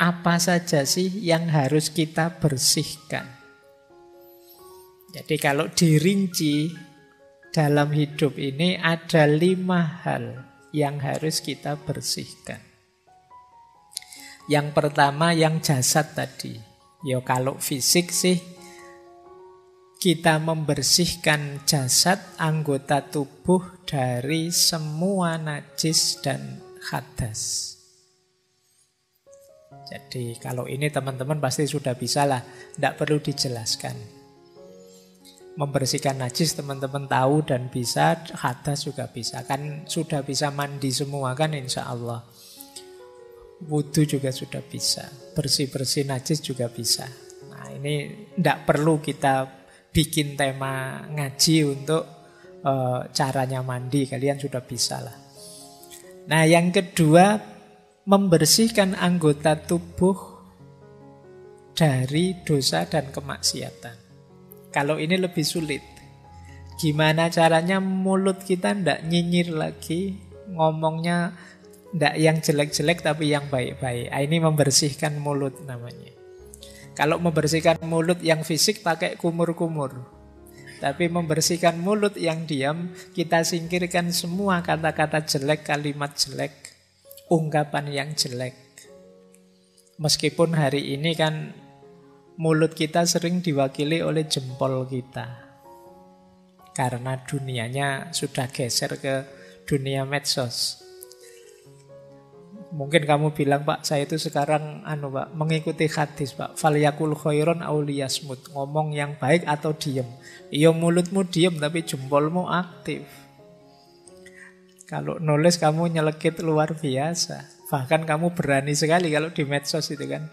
Apa saja sih yang harus kita bersihkan? Jadi kalau dirinci dalam hidup ini ada 5 hal yang harus kita bersihkan. Yang pertama yang jasad tadi. Ya kalau fisik sih kita membersihkan jasad, anggota tubuh dari semua najis dan hadas. Jadi kalau ini teman-teman pasti sudah bisa lah, tidak perlu dijelaskan. Membersihkan najis teman-teman tahu dan bisa, hadas juga bisa. Kan sudah bisa mandi semua kan insya Allah. Wudhu juga sudah bisa, bersih-bersih najis juga bisa. Nah ini tidak perlu kita bikin tema ngaji untuk caranya mandi, kalian sudah bisa lah. Nah yang kedua, membersihkan anggota tubuh dari dosa dan kemaksiatan. Kalau ini lebih sulit. Gimana caranya mulut kita tidak nyinyir lagi, ngomongnya tidak yang jelek-jelek tapi yang baik-baik. Ini membersihkan mulut namanya. Kalau membersihkan mulut yang fisik pakai kumur-kumur. Tapi membersihkan mulut yang diam, kita singkirkan semua kata-kata jelek, kalimat jelek, ungkapan yang jelek. Meskipun hari ini kan mulut kita sering diwakili oleh jempol kita. Karena dunianya sudah geser ke dunia medsos. Mungkin kamu bilang, Pak, saya itu sekarang Pak, mengikuti hadis, Pak. Falyakul khairon aw liyasmut. Ngomong yang baik atau diem. Iya mulutmu diem tapi jempolmu aktif. Kalau nulis kamu nyelekit luar biasa. Bahkan kamu berani sekali kalau di medsos itu kan.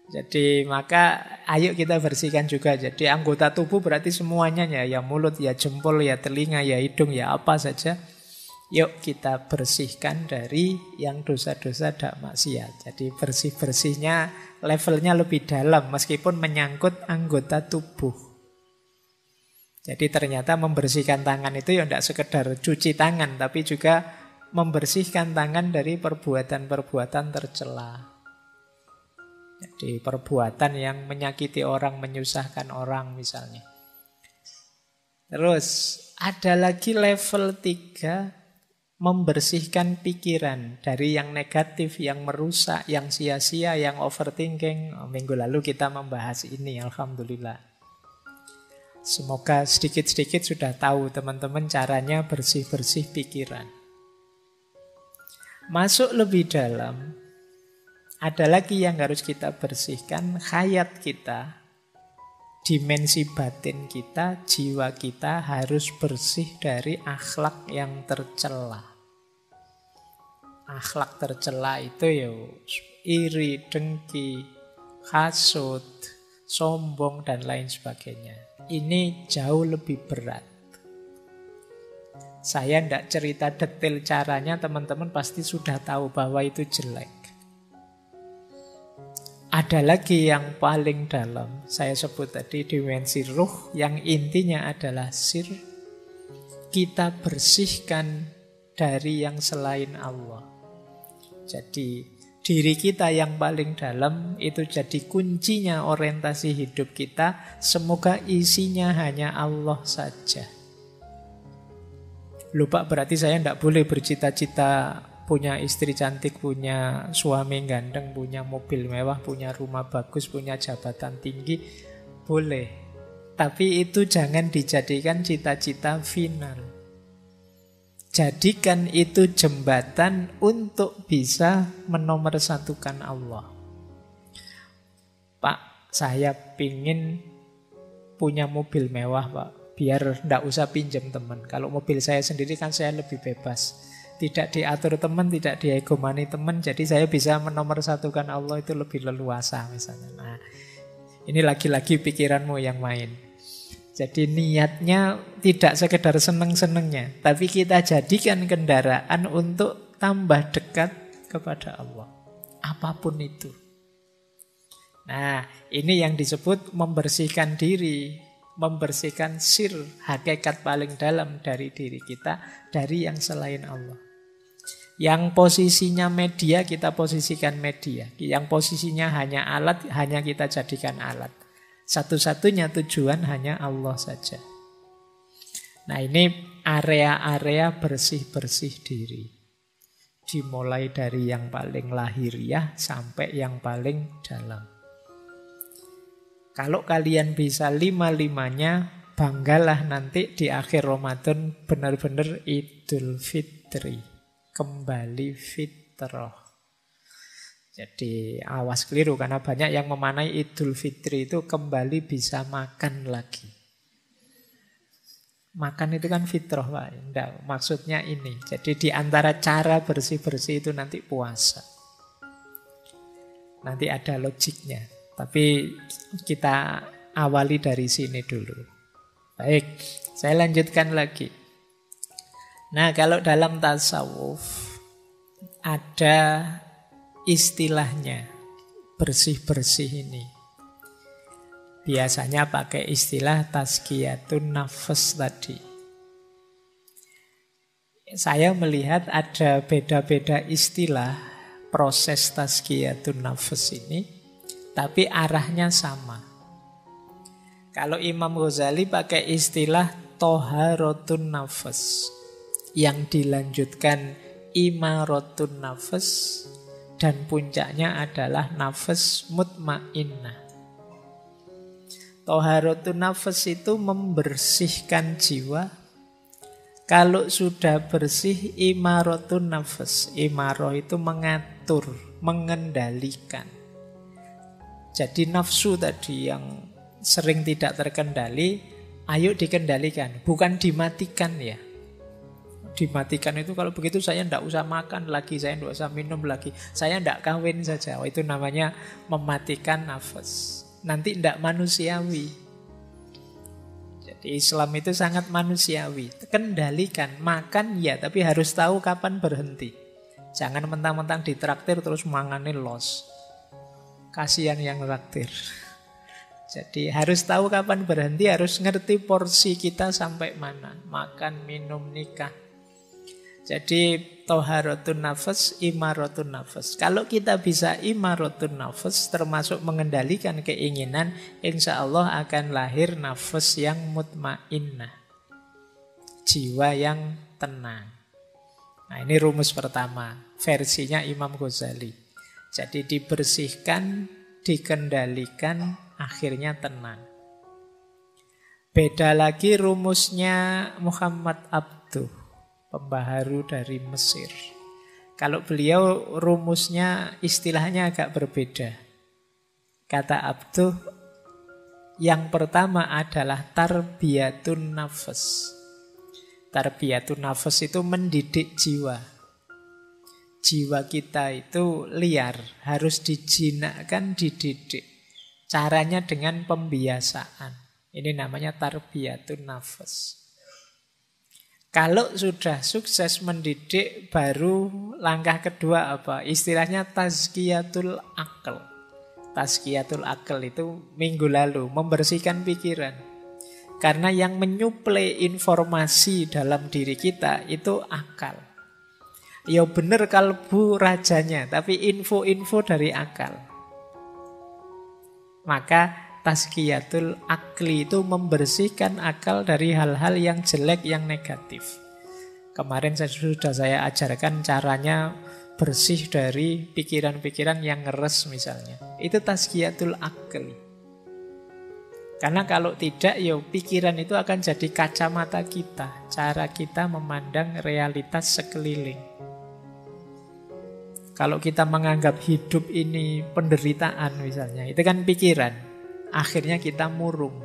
Jadi maka ayo kita bersihkan juga. Jadi anggota tubuh berarti semuanya ya mulut, ya jempol, ya telinga, ya hidung, ya apa saja. Yuk kita bersihkan dari yang dosa-dosa dan maksiat. Jadi bersih-bersihnya levelnya lebih dalam meskipun menyangkut anggota tubuh. Jadi ternyata membersihkan tangan itu ya tidak sekedar cuci tangan, tapi juga membersihkan tangan dari perbuatan-perbuatan tercela. Jadi perbuatan yang menyakiti orang, menyusahkan orang misalnya. Terus ada lagi level 3, membersihkan pikiran dari yang negatif, yang merusak, yang sia-sia, yang overthinking. Minggu lalu kita membahas ini, alhamdulillah. Semoga sedikit-sedikit sudah tahu teman-teman caranya bersih-bersih pikiran. Masuk lebih dalam, ada lagi yang harus kita bersihkan, hayat kita, dimensi batin kita, jiwa kita harus bersih dari akhlak yang tercela. Akhlak tercela itu ya iri, dengki, hasut, sombong, dan lain sebagainya. Ini jauh lebih berat. Saya tidak cerita detail caranya, teman-teman pasti sudah tahu bahwa itu jelek. Ada lagi yang paling dalam, saya sebut tadi dimensi ruh, yang intinya adalah sir. Kita bersihkan dari yang selain Allah. Jadi diri kita yang paling dalam itu jadi kuncinya orientasi hidup kita. Semoga isinya hanya Allah saja. Lupa berarti saya tidak boleh bercita-cita punya istri cantik, punya suami ganteng, punya mobil mewah, punya rumah bagus, punya jabatan tinggi. Boleh. Tapi itu jangan dijadikan cita-cita final. Jadikan itu jembatan untuk bisa menomorsatukan Allah. Pak, saya pingin punya mobil mewah, Pak. Biar tidak usah pinjam teman. Kalau mobil saya sendiri kan saya lebih bebas. Tidak diatur teman, tidak diegomani teman. Jadi saya bisa menomorsatukan Allah itu lebih leluasa misalnya. Nah, ini lagi-lagi pikiranmu yang main. Jadi niatnya tidak sekedar seneng-senengnya, tapi kita jadikan kendaraan untuk tambah dekat kepada Allah. Apapun itu. Nah, ini yang disebut membersihkan diri, membersihkan sir, hakikat paling dalam dari diri kita, dari yang selain Allah. Yang posisinya media, kita posisikan media. Yang posisinya hanya alat, hanya kita jadikan alat. Satu-satunya tujuan hanya Allah saja. Nah, ini area-area bersih-bersih diri. Dimulai dari yang paling lahiriah sampai yang paling dalam. Kalau kalian bisa lima-limanya, banggalah nanti di akhir Ramadan benar-benar Idul Fitri. Kembali fitrah. Jadi awas keliru, karena banyak yang memaknai Idul Fitri itu kembali bisa makan lagi. Makan itu kan fitrah, Pak. Enggak, maksudnya ini. Jadi di antara cara bersih-bersih itu nanti puasa. Nanti ada logiknya. Tapi kita awali dari sini dulu. Baik, saya lanjutkan lagi. Nah, kalau dalam tasawuf ada istilahnya bersih-bersih ini. Biasanya pakai istilah tazkiyatun nafs tadi. Saya melihat ada beda-beda istilah proses tazkiyatun nafs ini, tapi arahnya sama. Kalau Imam Ghazali pakai istilah toharatun nafs, yang dilanjutkan imaratun nafs, dan puncaknya adalah nafs mutmainnah. Toharatun nafs itu membersihkan jiwa. Kalau sudah bersih, imaratun nafs. Imarah itu mengatur, mengendalikan. Jadi nafsu tadi yang sering tidak terkendali, ayo dikendalikan, bukan dimatikan ya. Dimatikan itu kalau begitu saya tidak usah makan lagi, saya tidak usah minum lagi, saya tidak kawin saja. Itu namanya mematikan nafas. Nanti tidak manusiawi. Jadi Islam itu sangat manusiawi. Kendalikan, makan ya, tapi harus tahu kapan berhenti. Jangan mentang-mentang ditraktir terus manganin los. Kasihan yang traktir. Jadi harus tahu kapan berhenti, harus ngerti porsi kita sampai mana. Makan, minum, nikah. Jadi toharatun nafas, imaratun nafas. Kalau kita bisa imaratun nafas, termasuk mengendalikan keinginan, insya Allah akan lahir nafas yang mutmainnah. Jiwa yang tenang. Nah, ini rumus pertama, versinya Imam Ghazali. Jadi dibersihkan, dikendalikan, akhirnya tenang. Beda lagi rumusnya Muhammad Abduh, pembaharu dari Mesir. Kalau beliau rumusnya istilahnya agak berbeda. Kata Abduh, yang pertama adalah tarbiyatun nafas. Tarbiyatun nafas itu mendidik jiwa. Jiwa kita itu liar, harus dijinakkan, dididik. Caranya dengan pembiasaan. Ini namanya tarbiyatun nafas. Kalau sudah sukses mendidik, baru langkah kedua apa? Istilahnya tazkiyatul akal. Tazkiyatul akal itu minggu lalu, membersihkan pikiran. Karena yang menyuplai informasi dalam diri kita itu akal. Ya benar kalbu rajanya, tapi info-info dari akal. Maka tazkiyatul akli itu membersihkan akal dari hal-hal yang jelek, yang negatif. Kemarin sudah saya ajarkan caranya bersih dari pikiran-pikiran yang ngeres misalnya. Itu tazkiyatul akli. Karena kalau tidak, ya pikiran itu akan jadi kacamata kita. Cara kita memandang realitas sekeliling. Kalau kita menganggap hidup ini penderitaan misalnya, itu kan pikiran. Akhirnya kita murung.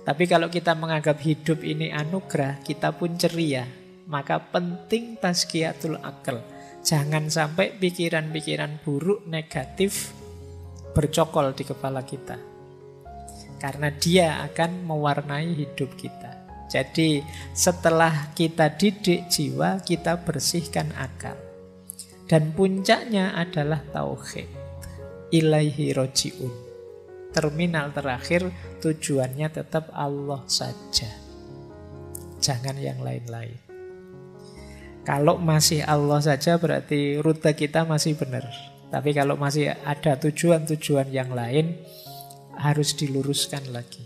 Tapi kalau kita menganggap hidup ini anugerah, kita pun ceria. Maka penting tazkiyatul akal. Jangan sampai pikiran-pikiran buruk, negatif bercokol di kepala kita. Karena dia akan mewarnai hidup kita. Jadi setelah kita didik jiwa, kita bersihkan akal. Dan puncaknya adalah tauhid. Ilaihi roji'un. Terminal terakhir tujuannya tetap Allah saja. Jangan yang lain-lain. Kalau masih Allah saja berarti rute kita masih benar. Tapi kalau masih ada tujuan-tujuan yang lain, harus diluruskan lagi.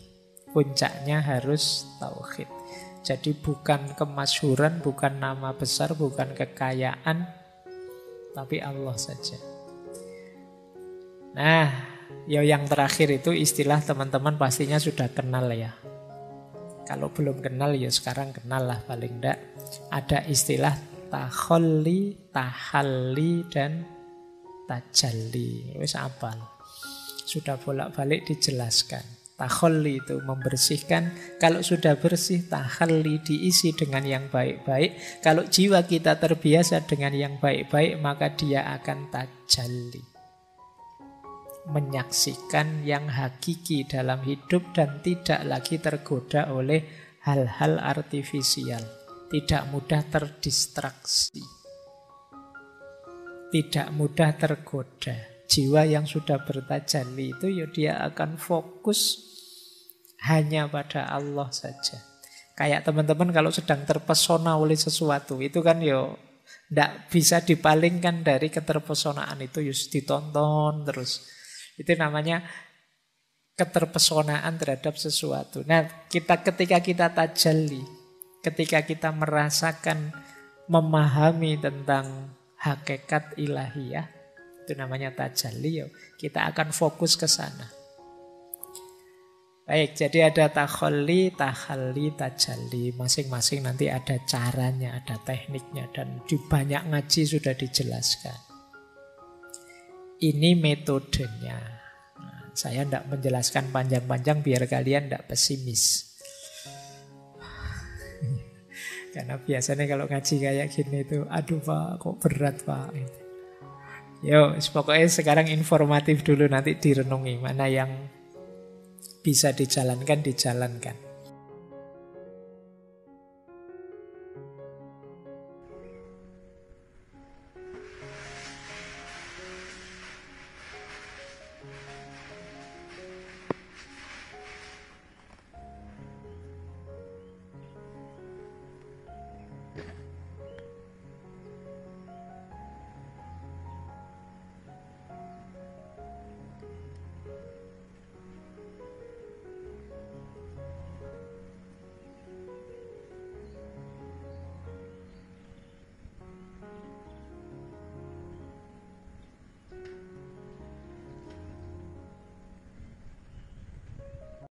Puncaknya harus tauhid. Jadi bukan kemasyhuran, bukan nama besar, bukan kekayaan, tapi Allah saja. Nah, ya yang terakhir itu istilah teman-teman pastinya sudah kenal ya. Kalau belum kenal ya sekarang kenal lah paling enggak. Ada istilah takholli, tahalli, dan tajalli. Wis apal. Sudah bolak-balik dijelaskan. Takholli itu membersihkan. Kalau sudah bersih, tahalli diisi dengan yang baik-baik. Kalau jiwa kita terbiasa dengan yang baik-baik, maka dia akan tajalli. Menyaksikan yang hakiki dalam hidup dan tidak lagi tergoda oleh hal-hal artifisial. Tidak mudah terdistraksi. Tidak mudah tergoda. Jiwa yang sudah bertajalli itu ya dia akan fokus hanya pada Allah saja. Kayak teman-teman kalau sedang terpesona oleh sesuatu, itu kan ya tidak bisa dipalingkan dari keterpesonaan itu, ya ditonton terus. Itu namanya keterpesonaan terhadap sesuatu. Nah, ketika kita tajalli, ketika kita merasakan, memahami tentang hakikat ilahiyah, itu namanya tajalli, kita akan fokus ke sana. Baik, jadi ada takholli, tahalli, tajalli. Masing-masing nanti ada caranya, ada tekniknya, dan di banyak ngaji sudah dijelaskan. Ini metodenya. Nah, saya tidak menjelaskan panjang-panjang biar kalian tidak pesimis. Karena biasanya kalau ngaji kayak gini itu, aduh Pak, kok berat Pak. Yo, pokoknya sekarang informatif dulu, nanti direnungi mana yang bisa dijalankan, dijalankan.